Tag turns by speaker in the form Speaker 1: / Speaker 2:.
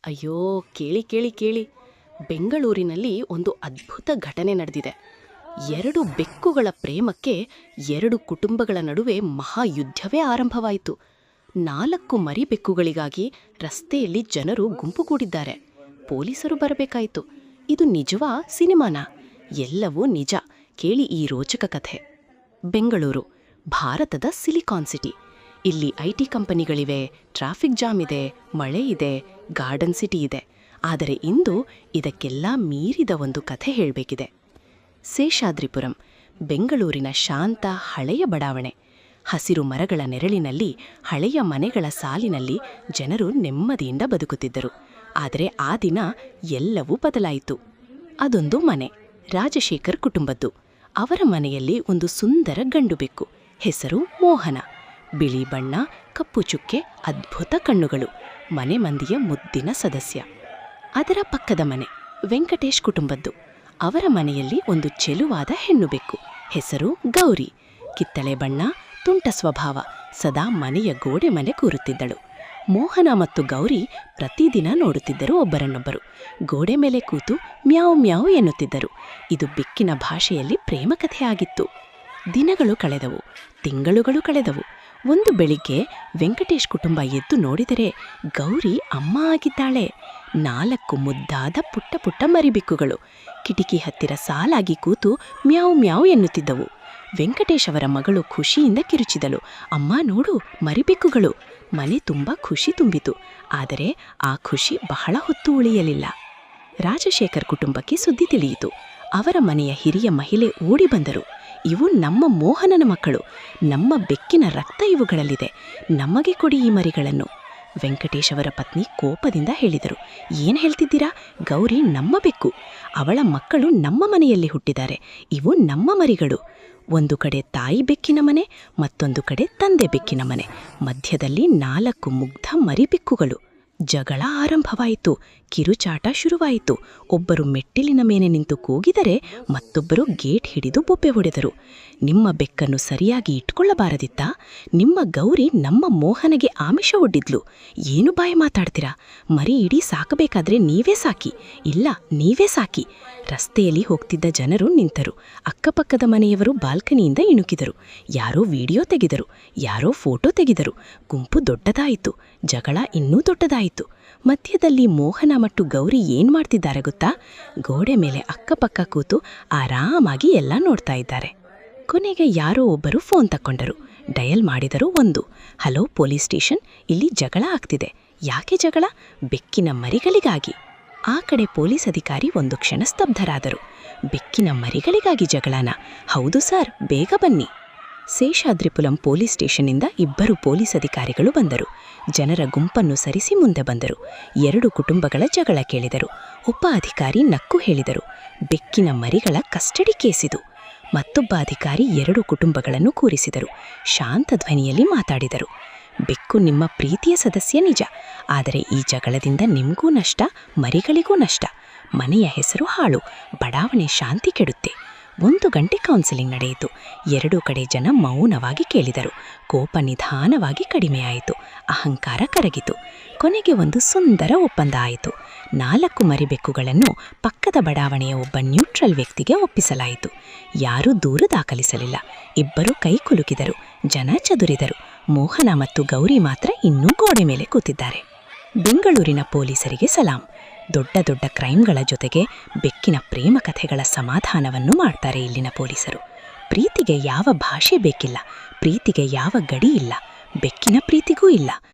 Speaker 1: ಅಯ್ಯೋ, ಕೇಳಿ ಕೇಳಿ ಕೇಳಿ. ಬೆಂಗಳೂರಿನಲ್ಲಿ ಒಂದು ಅದ್ಭುತ ಘಟನೆ ನಡೆದಿದೆ. ಎರಡು ಬೆಕ್ಕುಗಳ ಪ್ರೇಮಕ್ಕೆ ಎರಡು ಕುಟುಂಬಗಳ ನಡುವೆ ಮಹಾಯುದ್ಧವೇ ಆರಂಭವಾಯಿತು. 4 ಮರಿ ಬೆಕ್ಕುಗಳಿಗಾಗಿ ರಸ್ತೆಯಲ್ಲಿ ಜನರು ಗುಂಪುಗೂಡಿದ್ದಾರೆ. ಪೊಲೀಸರು ಬರಬೇಕಾಯಿತು. ಇದು ನಿಜವಾ ಸಿನಿಮಾನಾ? ಎಲ್ಲವೂ ನಿಜ. ಕೇಳಿ ಈ ರೋಚಕ ಕಥೆ. ಬೆಂಗಳೂರು ಭಾರತದ ಸಿಲಿಕಾನ್ ಸಿಟಿ. ಇಲ್ಲಿ ಐಟಿ ಕಂಪನಿಗಳಿವೆ, ಟ್ರಾಫಿಕ್ ಜಾಮ್ ಇದೆ, ಮಳೆ ಇದೆ, ಗಾರ್ಡನ್ ಸಿಟಿ ಇದೆ. ಆದರೆ ಇಂದು ಇದಕ್ಕೆಲ್ಲ ಮೀರಿದ ಒಂದು ಕಥೆ ಹೇಳಬೇಕಿದೆ. ಶೇಷಾದ್ರಿಪುರಂ, ಬೆಂಗಳೂರಿನ ಶಾಂತ ಹಳೆಯ ಬಡಾವಣೆ. ಹಸಿರು ಮರಗಳ ನೆರಳಿನಲ್ಲಿ ಹಳೆಯ ಮನೆಗಳ ಸಾಲಿನಲ್ಲಿ ಜನರು ನೆಮ್ಮದಿಯಿಂದ ಬದುಕುತ್ತಿದ್ದರು. ಆದರೆ ಆ ದಿನ ಎಲ್ಲವೂ ಬದಲಾಯಿತು. ಅದೊಂದು ಮನೆ, ರಾಜಶೇಖರ್ ಕುಟುಂಬದ್ದು. ಅವರ ಮನೆಯಲ್ಲಿ ಒಂದು ಸುಂದರ ಗಂಡು ಬೆಕ್ಕು. ಹೆಸರು ಮೋಹನ. ಬಿಳಿ ಬಣ್ಣ, ಕಪ್ಪು ಚುಕ್ಕೆ, ಅದ್ಭುತ ಕಣ್ಣುಗಳು. ಮನೆ ಮಂದಿಯ ಮುದ್ದಿನ ಸದಸ್ಯ. ಅದರ ಪಕ್ಕದ ಮನೆ ವೆಂಕಟೇಶ್ ಕುಟುಂಬದ್ದು. ಅವರ ಮನೆಯಲ್ಲಿ ಒಂದು ಚೆಲುವಾದ ಹೆಣ್ಣು ಬೆಕ್ಕು. ಹೆಸರು ಗೌರಿ. ಕಿತ್ತಳೆ ಬಣ್ಣ, ತುಂಟ ಸ್ವಭಾವ, ಸದಾ ಮನೆಯ ಗೋಡೆ ಮನೆ ಕೂರುತ್ತಿದ್ದಳು. ಮೋಹನ ಮತ್ತು ಗೌರಿ ಪ್ರತಿದಿನ ನೋಡುತ್ತಿದ್ದರು ಒಬ್ಬರನ್ನೊಬ್ಬರು. ಗೋಡೆ ಮೇಲೆ ಕೂತು ಮ್ಯಾವ್ ಮ್ಯಾವ್ ಎನ್ನುತ್ತಿದ್ದರು. ಇದು ಬೆಕ್ಕಿನ ಭಾಷೆಯಲ್ಲಿ ಪ್ರೇಮ ಕಥೆಯಾಗಿತ್ತು. ದಿನಗಳು ಕಳೆದವು, ತಿಂಗಳುಗಳು ಕಳೆದವು. ಒಂದು ಬೆಳಿಗ್ಗೆ ವೆಂಕಟೇಶ್ ಕುಟುಂಬ ಎದ್ದು ನೋಡಿದರೆ ಗೌರಿ ಅಮ್ಮ ಆಗಿದ್ದಾಳೆ. 4 ಮುದ್ದಾದ ಪುಟ್ಟ ಪುಟ್ಟ ಮರಿಬೆಕ್ಕುಗಳು ಕಿಟಕಿ ಹತ್ತಿರ ಸಾಲಾಗಿ ಕೂತು ಮ್ಯಾವ್ ಮ್ಯಾವ್ ಎನ್ನುತ್ತಿದ್ದವು. ವೆಂಕಟೇಶ್ ಅವರ ಮಗಳು ಖುಷಿಯಿಂದ ಕಿರುಚಿದಳು, ಅಮ್ಮ ನೋಡು, ಮರಿಬೆಕ್ಕುಗಳು. ಮನೆ ತುಂಬ ಖುಷಿ ತುಂಬಿತು. ಆದರೆ ಆ ಖುಷಿ ಬಹಳ ಹೊತ್ತು ಉಳಿಯಲಿಲ್ಲ. ರಾಜಶೇಖರ್ ಕುಟುಂಬಕ್ಕೆ ಸುದ್ದಿ ತಿಳಿಯಿತು. ಅವರ ಮನೆಯ ಹಿರಿಯ ಮಹಿಳೆ ಓಡಿ ಬಂದರು. ಇವು ನಮ್ಮ ಮೋಹನನ ಮಕ್ಕಳು. ನಮ್ಮ ಬೆಕ್ಕಿನ ರಕ್ತ ಇವುಗಳಲ್ಲಿದೆ. ನಮಗೆ ಕೊಡಿ ಈ ಮರಿಗಳನ್ನು. ವೆಂಕಟೇಶ್ ಅವರ ಪತ್ನಿ ಕೋಪದಿಂದ ಹೇಳಿದರು, ಏನು ಹೇಳ್ತಿದ್ದೀರಾ? ಗೌರಿ ನಮ್ಮ ಬೆಕ್ಕು. ಅವಳ ಮಕ್ಕಳು ನಮ್ಮ ಮನೆಯಲ್ಲಿ ಹುಟ್ಟಿದ್ದಾರೆ. ಇವು ನಮ್ಮ ಮರಿಗಳು. ಒಂದು ಕಡೆ ತಾಯಿ ಬೆಕ್ಕಿನ ಮನೆ, ಮತ್ತೊಂದು ಕಡೆ ತಂದೆ ಬೆಕ್ಕಿನ ಮನೆ. ಮಧ್ಯದಲ್ಲಿ 4 ಮುಗ್ಧ ಮರಿಬೆಕ್ಕುಗಳು. ಜಗಳ ಆರಂಭವಾಯಿತು. ಕಿರುಚಾಟ ಶುರುವಾಯಿತು. ಒಬ್ಬರು ಮೆಟ್ಟಿಲಿನ ಮೇಲೆ ನಿಂತು ಕೂಗಿದರೆ ಮತ್ತೊಬ್ಬರು ಗೇಟ್ ಹಿಡಿದು ಬೊಬ್ಬೆ ಹೊಡೆದರು. ನಿಮ್ಮ ಬೆಕ್ಕನ್ನು ಸರಿಯಾಗಿ ಇಟ್ಕೊಳ್ಳಬಾರದಿತ್ತಾ? ನಿಮ್ಮ ಗೌರಿ ನಮ್ಮ ಮೋಹನಗೆ ಆಮಿಷ ಒಡ್ಡಿದ್ಲು. ಏನು ಬಾಯಿ ಮಾತಾಡ್ತೀರಾ? ಮರಿ ಇಡೀ ಸಾಕಬೇಕಾದ್ರೆ ನೀವೇ ಸಾಕಿ. ಇಲ್ಲ, ನೀವೇ ಸಾಕಿ. ರಸ್ತೆಯಲ್ಲಿ ಹೋಗ್ತಿದ್ದ ಜನರು ನಿಂತರು. ಅಕ್ಕಪಕ್ಕದ ಮನೆಯವರು ಬಾಲ್ಕನಿಯಿಂದ ಇಣುಕಿದರು. ಯಾರೋ ವಿಡಿಯೋ ತೆಗೆದರು, ಯಾರೋ ಫೋಟೋ ತೆಗೆದರು. ಗುಂಪು ದೊಡ್ಡದಾಯಿತು. ಜಗಳ ಇನ್ನೂ ದೊಡ್ಡದಾಯಿತು. ಮಧ್ಯದಲ್ಲಿ ಮೋಹನ ಮತ್ತು ಗೌರಿ ಏನ್ ಮಾಡ್ತಿದ್ದಾರೆ ಗೊತ್ತಾ? ಗೋಡೆ ಮೇಲೆ ಅಕ್ಕಪಕ್ಕ ಕೂತು ಆರಾಮಾಗಿ ಎಲ್ಲ ನೋಡ್ತಾ ಇದ್ದಾರೆ. ಕೊನೆಗೆ ಯಾರೋ ಒಬ್ಬರು ಫೋನ್ ತಕ್ಕೊಂಡರು. ಡಯಲ್ ಮಾಡಿದರು. 1. ಹಲೋ, ಪೊಲೀಸ್ ಸ್ಟೇಷನ್, ಇಲ್ಲಿ ಜಗಳ ಆಗ್ತಿದೆ. ಯಾಕೆ ಜಗಳ? ಬೆಕ್ಕಿನ ಮರಿಗಳಿಗಾಗಿ. ಆ ಕಡೆ ಪೊಲೀಸ್ ಅಧಿಕಾರಿ ಒಂದು ಕ್ಷಣ ಸ್ತಬ್ಧರಾದರು. ಬೆಕ್ಕಿನ ಮರಿಗಳಿಗಾಗಿ ಜಗಳನಾ? ಹೌದು ಸರ್, ಬೇಗ ಬನ್ನಿ. ಶೇಷಾದ್ರಿಪುರಂ ಪೊಲೀಸ್ ಸ್ಟೇಷನ್ನಿಂದ 2 ಪೊಲೀಸ್ ಅಧಿಕಾರಿಗಳು ಬಂದರು. ಜನರ ಗುಂಪನ್ನು ಸರಿಸಿ ಮುಂದೆ ಬಂದರು. 2 ಕುಟುಂಬಗಳ ಜಗಳ ಕೇಳಿದರು. ಒಬ್ಬ ಅಧಿಕಾರಿ ನಕ್ಕು ಹೇಳಿದರು, ಬೆಕ್ಕಿನ ಮರಿಗಳ ಕಸ್ಟಡಿ ಕೇಸಿದು. ಮತ್ತೊಬ್ಬ ಅಧಿಕಾರಿ 2 ಕುಟುಂಬಗಳನ್ನು ಕೂರಿಸಿದರು. ಶಾಂತ ಧ್ವನಿಯಲ್ಲಿ ಮಾತಾಡಿದರು, ಬೆಕ್ಕು ನಿಮ್ಮ ಪ್ರೀತಿಯ ಸದಸ್ಯ ನಿಜ. ಆದರೆ ಈ ಜಗಳದಿಂದ ನಿಮಗೂ ನಷ್ಟ, ಮರಿಗಳಿಗೂ ನಷ್ಟ. ಮನೆಯ ಹೆಸರು ಹಾಳು, ಬಡಾವಣೆ ಶಾಂತಿ ಕೆಡುತ್ತೆ. 1 ಗಂಟೆ ಕೌನ್ಸಿಲಿಂಗ್ ನಡೆಯಿತು. 2 ಕಡೆ ಜನ ಮೌನವಾಗಿ ಕೇಳಿದರು. ಕೋಪ ನಿಧಾನವಾಗಿ ಕಡಿಮೆಯಾಯಿತು. ಅಹಂಕಾರ ಕರಗಿತು. ಕೊನೆಗೆ ಒಂದು ಸುಂದರ ಒಪ್ಪಂದ ಆಯಿತು. 4 ಮರಿಬೆಕ್ಕುಗಳನ್ನು ಪಕ್ಕದ ಬಡಾವಣೆಯ ಒಬ್ಬ ನ್ಯೂಟ್ರಲ್ ವ್ಯಕ್ತಿಗೆ ಒಪ್ಪಿಸಲಾಯಿತು. ಯಾರೂ ದೂರು ದಾಖಲಿಸಲಿಲ್ಲ. 2 ಕೈ ಕುಲುಕಿದರು. ಜನ ಚದುರಿದರು. ಮೋಹನ ಮತ್ತು ಗೌರಿ ಮಾತ್ರ ಇನ್ನೂ ಗೋಡೆ ಮೇಲೆ ಕೂತಿದ್ದಾರೆ. ಬೆಂಗಳೂರಿನ ಪೊಲೀಸರಿಗೆ ಸಲಾಂ. ದೊಡ್ಡ ದೊಡ್ಡ ಕ್ರೈಮ್ಗಳ ಜೊತೆಗೆ ಬೆಕ್ಕಿನ ಪ್ರೇಮ ಕಥೆಗಳ ಸಮಾಧಾನವನ್ನು ಮಾಡ್ತಾರೆ ಇಲ್ಲಿನ ಪೊಲೀಸರು. ಪ್ರೀತಿಗೆ ಯಾವ ಭಾಷೆ ಬೇಕಿಲ್ಲ, ಪ್ರೀತಿಗೆ ಯಾವ ಗಡಿ ಇಲ್ಲ, ಬೆಕ್ಕಿನ ಪ್ರೀತಿಗೂ ಇಲ್ಲ.